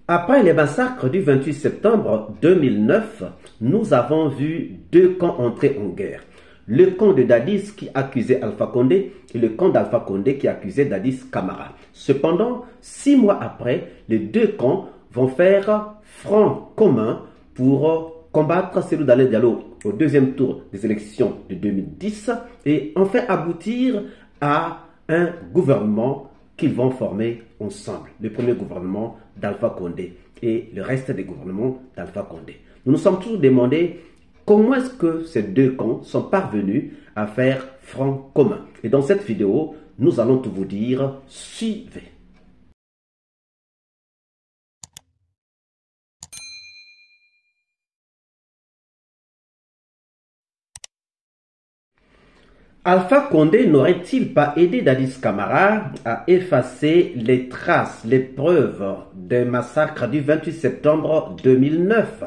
Après les massacres du 28 septembre 2009, nous avons vu deux camps entrer en guerre. Le camp de Dadis qui accusait Alpha Condé et le camp d'Alpha Condé qui accusait Dadis Camara. Cependant, 6 mois après, les deux camps vont faire front commun pour combattre Cellou Dalein Diallo au deuxième tour des élections de 2010 et enfin aboutir à un gouvernement qu'ils vont former ensemble. Le premier gouvernement d'Alpha Condé et le reste des gouvernements d'Alpha Condé. Nous nous sommes toujours demandé comment est-ce que ces deux camps sont parvenus à faire front commun. Et dans cette vidéo, nous allons tout vous dire. Suivez. Alpha Condé n'aurait-il pas aidé Dadis Camara à effacer les traces, les preuves des massacres du 28 septembre 2009?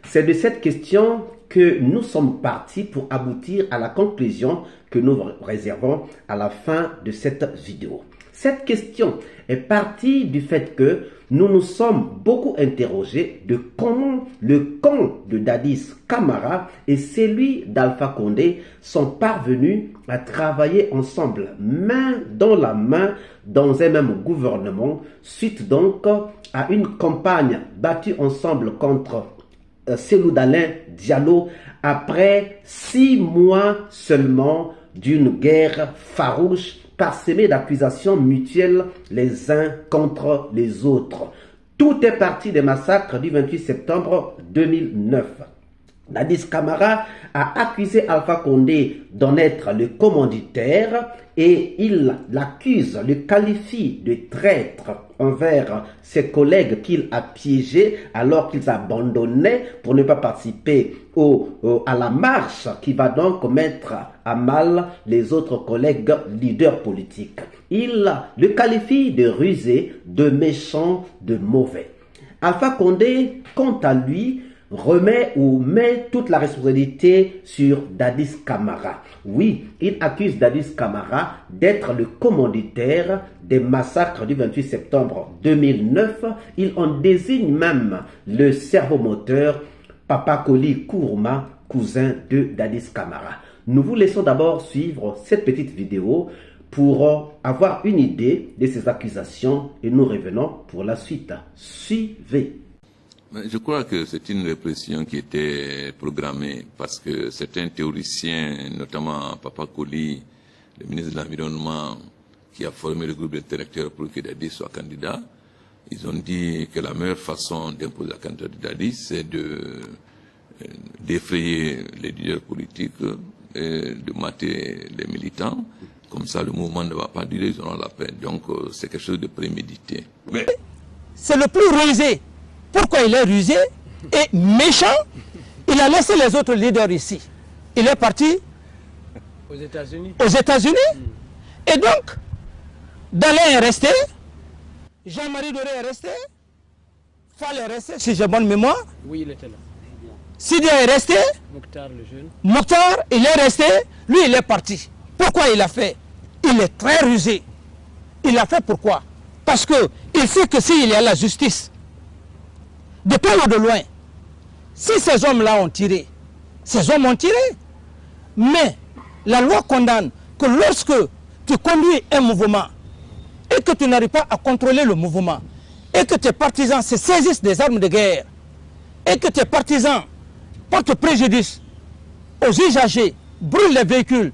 C'est de cette question que nous sommes partis pour aboutir à la conclusion que nous réservons à la fin de cette vidéo. Cette question est partie du fait que nous nous sommes beaucoup interrogés de comment le camp de Dadis Camara et celui d'Alpha Condé sont parvenus à travailler ensemble, main dans la main, dans un même gouvernement, suite donc à une campagne battue ensemble contre Cellou Dalein Diallo après 6 mois seulement d'une guerre farouche parsemée d'accusations mutuelles les uns contre les autres. Tout est parti des massacres du 28 septembre 2009. Dadis Camara a accusé Alpha Condé d'en être le commanditaire et il l'accuse, le qualifie de traître envers ses collègues qu'il a piégés alors qu'ils abandonnaient pour ne pas participer à la marche qui va donc mettre à mal les autres collègues leaders politiques. Il le qualifie de rusé, de méchant, de mauvais. Alpha Condé, quant à lui, remet ou met toute la responsabilité sur Dadis Camara. Oui, il accuse Dadis Camara d'être le commanditaire des massacres du 28 septembre 2009. Il en désigne même le cerveau moteur Papa Koli Kourouma, cousin de Dadis Camara. Nous vous laissons d'abord suivre cette petite vidéo pour avoir une idée de ces accusations et nous revenons pour la suite. Suivez. Je crois que c'est une répression qui était programmée parce que certains théoriciens, notamment Papa Koli, le ministre de l'Environnement, qui a formé le groupe d'intellectuels pour que Dadis soit candidat, ils ont dit que la meilleure façon d'imposer la candidature de Dadis, c'est d'effrayer les leaders politiques, et de mater les militants. Comme ça, le mouvement ne va pas durer, ils auront la paix. Donc, c'est quelque chose de prémédité. Mais... c'est le plus rusé. Pourquoi il est rusé et méchant? Il a laissé les autres leaders ici. Il est parti aux États-Unis. Et donc, Dalein est resté, Jean-Marie Doré est resté, Fall est resté, si j'ai bonne mémoire. Oui, il était là. Sidia est resté. Mokhtar, le jeune. Mokhtar, il est resté, lui il est parti. Pourquoi il a fait? Il est très rusé. Il a fait pourquoi? Parce qu'il sait que s'il y a la justice, de près ou de loin, si ces hommes-là ont tiré, ces hommes ont tiré. Mais la loi condamne que lorsque tu conduis un mouvement et que tu n'arrives pas à contrôler le mouvement et que tes partisans se saisissent des armes de guerre et que tes partisans portent préjudice aux usagers, brûlent les véhicules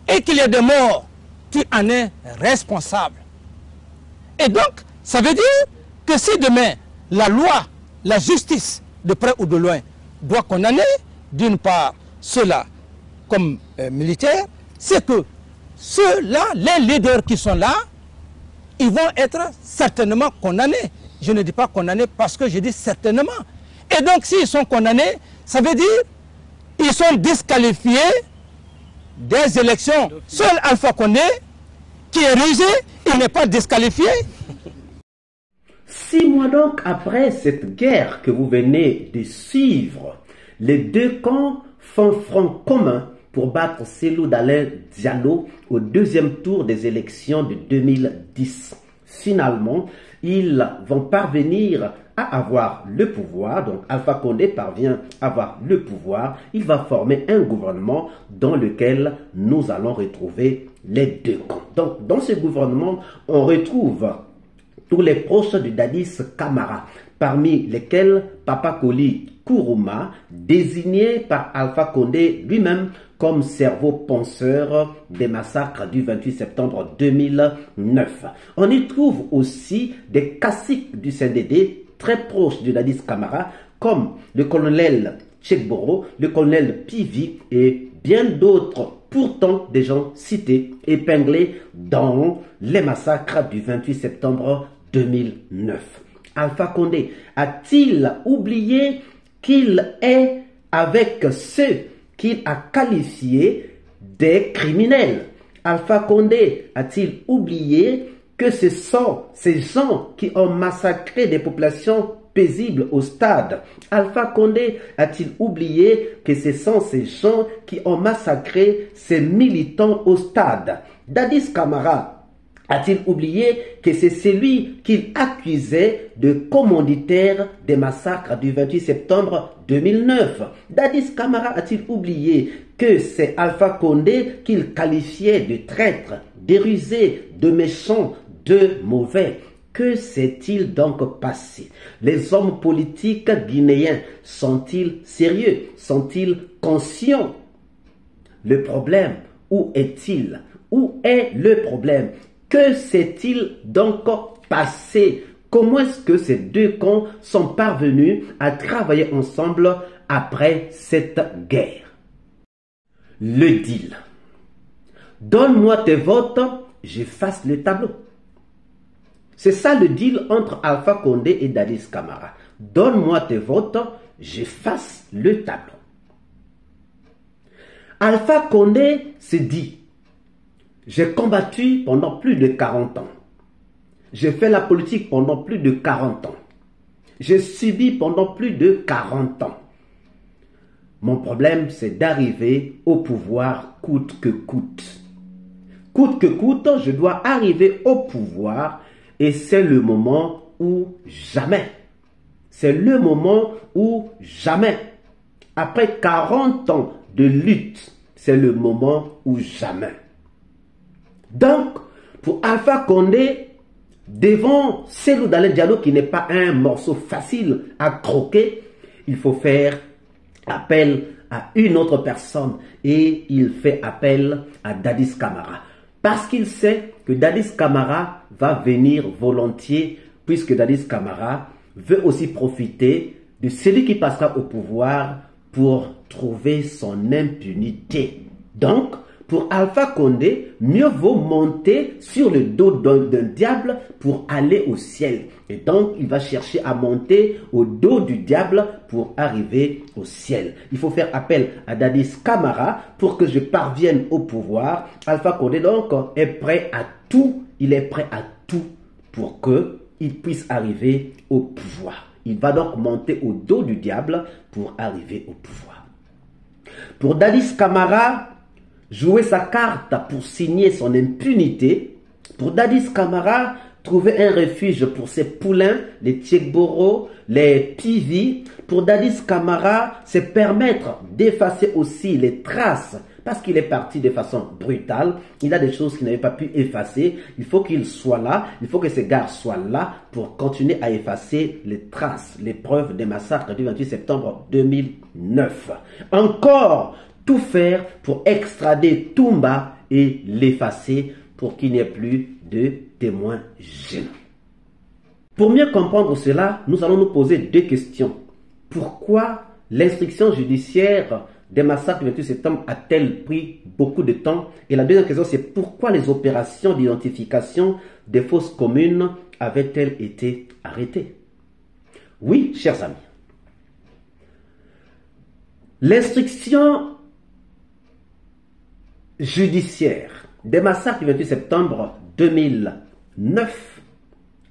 et qu'il y ait des morts, tu en es responsable. Et donc, ça veut dire que si demain, la loi, la justice, de près ou de loin, doit condamner, d'une part, ceux-là comme militaires, c'est que ceux-là, les leaders qui sont là, ils vont être certainement condamnés. Je ne dis pas condamnés parce que je dis certainement. Et donc, s'ils sont condamnés, ça veut dire qu'ils sont disqualifiés des élections. Seul Alpha Condé, qui est rusé, il n'est pas disqualifié. 6 mois donc après cette guerre que vous venez de suivre, les deux camps font front commun pour battre Cellou Dalein Diallo au deuxième tour des élections de 2010. Finalement, ils vont parvenir à avoir le pouvoir, donc Alpha Condé parvient à avoir le pouvoir, il va former un gouvernement dans lequel nous allons retrouver les deux camps. Donc dans ce gouvernement, on retrouve tous les proches de Dadis Camara, parmi lesquels Papa Koli Kourouma, désigné par Alpha Condé lui-même comme cerveau penseur des massacres du 28 septembre 2009. On y trouve aussi des caciques du CNDD très proches de Dadis Camara, comme le colonel Tchekboro, le colonel Pivi et bien d'autres, pourtant des gens cités, épinglés dans les massacres du 28 septembre 2009. Alpha Condé a-t-il oublié qu'il est avec ceux qu'il a qualifiés des criminels? Alpha Condé a-t-il oublié que ce sont ces gens qui ont massacré des populations paisibles au stade? Alpha Condé a-t-il oublié que ce sont ces gens qui ont massacré ces militants au stade? Dadis Camara a-t-il oublié que c'est celui qu'il accusait de commanditaire des massacres du 28 septembre 2009? Dadis Camara a-t-il oublié que c'est Alpha Condé qu'il qualifiait de traître, de rusé, de méchant, de mauvais? Que s'est-il donc passé? Les hommes politiques guinéens sont-ils sérieux? Sont-ils conscients? Le problème, où est-il? Où est le problème? Que s'est-il donc passé? Comment est-ce que ces deux camps sont parvenus à travailler ensemble après cette guerre? Le deal. Donne-moi tes votes, j'efface le tableau. C'est ça le deal entre Alpha Condé et Dadis Camara. Donne-moi tes votes, j'efface le tableau. Alpha Condé se dit: j'ai combattu pendant plus de 40 ans. J'ai fait la politique pendant plus de 40 ans. J'ai subi pendant plus de 40 ans. Mon problème, c'est d'arriver au pouvoir coûte que coûte. Coûte que coûte, je dois arriver au pouvoir et c'est le moment où jamais. C'est le moment où jamais. Après 40 ans de lutte, c'est le moment où jamais. Donc, pour Alpha Condé, devant Cellou Dalein Diallo, qui n'est pas un morceau facile à croquer, il faut faire appel à une autre personne et il fait appel à Dadis Camara. Parce qu'il sait que Dadis Camara va venir volontiers, puisque Dadis Camara veut aussi profiter de celui qui passera au pouvoir pour trouver son impunité. Donc, pour Alpha Condé, mieux vaut monter sur le dos d'un diable pour aller au ciel. Et donc, il va chercher à monter au dos du diable pour arriver au ciel. Il faut faire appel à Dadis Camara pour que je parvienne au pouvoir. Alpha Condé, donc, est prêt à tout. Il est prêt à tout pour qu'il puisse arriver au pouvoir. Il va donc monter au dos du diable pour arriver au pouvoir. Pour Dadis Camara, jouer sa carte pour signer son impunité. Pour Dadis Camara, trouver un refuge pour ses poulains, les Tchekboro, les Pivi. Pour Dadis Camara, c'est permettre d'effacer aussi les traces, parce qu'il est parti de façon brutale. Il a des choses qu'il n'avait pas pu effacer. Il faut qu'il soit là, il faut que ces gars soient là pour continuer à effacer les traces, les preuves des massacres du 28 septembre 2009. Encore tout faire pour extrader Toumba et l'effacer pour qu'il n'y ait plus de témoins gênants. Pour mieux comprendre cela, nous allons nous poser deux questions. Pourquoi l'instruction judiciaire des massacres du 28 septembre a-t-elle pris beaucoup de temps? Et la deuxième question, c'est pourquoi les opérations d'identification des fosses communes avaient-elles été arrêtées? Oui, chers amis. L'instruction judiciaire des massacres du 28 septembre 2009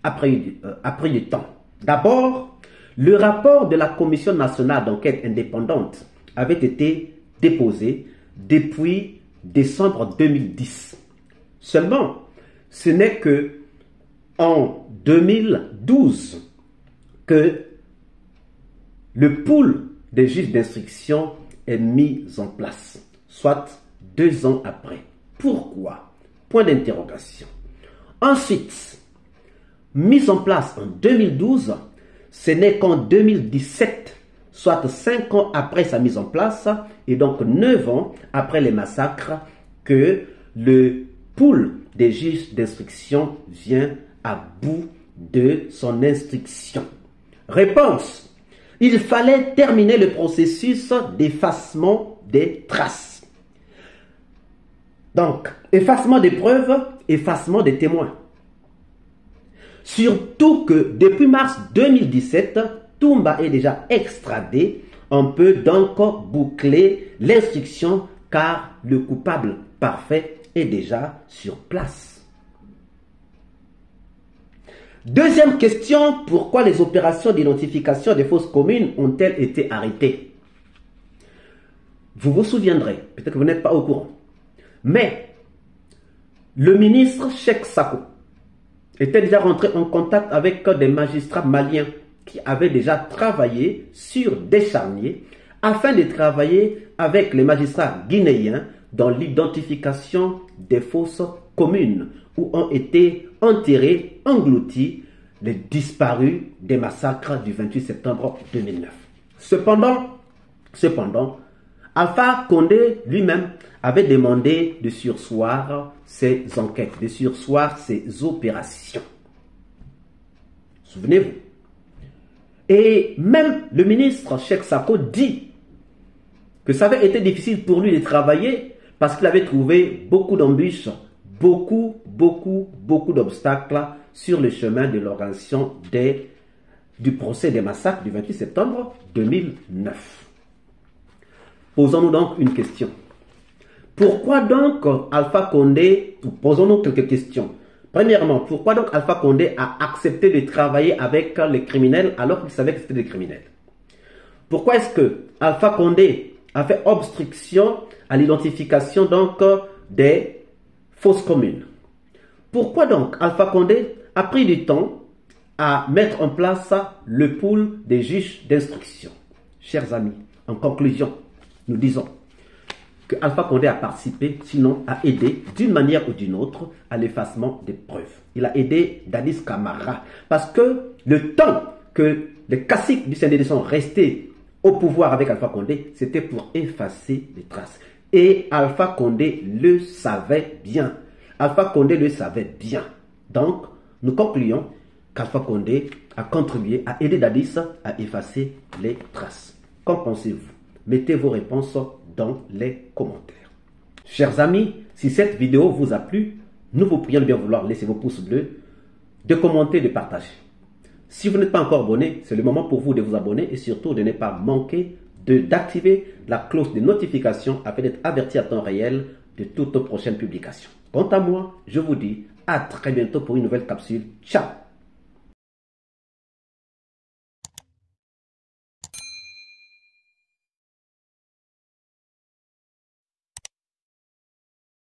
a pris du temps. D'abord, le rapport de la Commission nationale d'enquête indépendante avait été déposé depuis décembre 2010. Seulement, ce n'est que en 2012 que le pool des juges d'instruction est mis en place, soit 2 ans après. Pourquoi? Point d'interrogation. Ensuite, mise en place en 2012, ce n'est qu'en 2017, soit 5 ans après sa mise en place, et donc 9 ans après les massacres, que le pool des juges d'instruction vient à bout de son instruction. Réponse: il fallait terminer le processus d'effacement des traces. Donc, effacement des preuves, effacement des témoins. Surtout que depuis mars 2017, Toumba est déjà extradé. On peut donc boucler l'instruction car le coupable parfait est déjà sur place. Deuxième question, pourquoi les opérations d'identification des fosses communes ont-elles été arrêtées? Vous vous souviendrez, peut-être que vous n'êtes pas au courant, mais le ministre Cheikh Sako était déjà rentré en contact avec des magistrats maliens qui avaient déjà travaillé sur des charniers afin de travailler avec les magistrats guinéens dans l'identification des fosses communes où ont été enterrés, engloutis les disparus des massacres du 28 septembre 2009. Cependant, Alpha Condé lui-même avait demandé de surseoir ses enquêtes, de surseoir ses opérations. Souvenez-vous. Et même le ministre Cheikh Sako dit que ça avait été difficile pour lui de travailler parce qu'il avait trouvé beaucoup d'embûches, beaucoup d'obstacles sur le chemin de l'organisation du procès des massacres du 28 septembre 2009. Posons-nous donc une question. Pourquoi donc Alpha Condé, posons-nous quelques questions. Premièrement, pourquoi donc Alpha Condé a accepté de travailler avec les criminels alors qu'il savait que c'était des criminels? Pourquoi est-ce que Alpha Condé a fait obstruction à l'identification donc des fosses communes? Pourquoi donc Alpha Condé a pris du temps à mettre en place le pool des juges d'instruction? Chers amis, en conclusion, nous disons que Alpha Condé a participé, sinon a aidé d'une manière ou d'une autre à l'effacement des preuves. Il a aidé Dadis Camara parce que le temps que les caciques du CNDD sont restés au pouvoir avec Alpha Condé, c'était pour effacer les traces. Et Alpha Condé le savait bien. Alpha Condé le savait bien. Donc, nous concluons qu'Alpha Condé a contribué à aider Dadis à effacer les traces. Qu'en pensez-vous? Mettez vos réponses dans les commentaires. Chers amis, si cette vidéo vous a plu, nous vous prions de bien vouloir laisser vos pouces bleus, de commenter, de partager. Si vous n'êtes pas encore abonné, c'est le moment pour vous de vous abonner et surtout de ne pas manquer d'activer la cloche de notification afin d'être averti à temps réel de toutes nos prochaines publications. Quant à moi, je vous dis à très bientôt pour une nouvelle capsule. Ciao!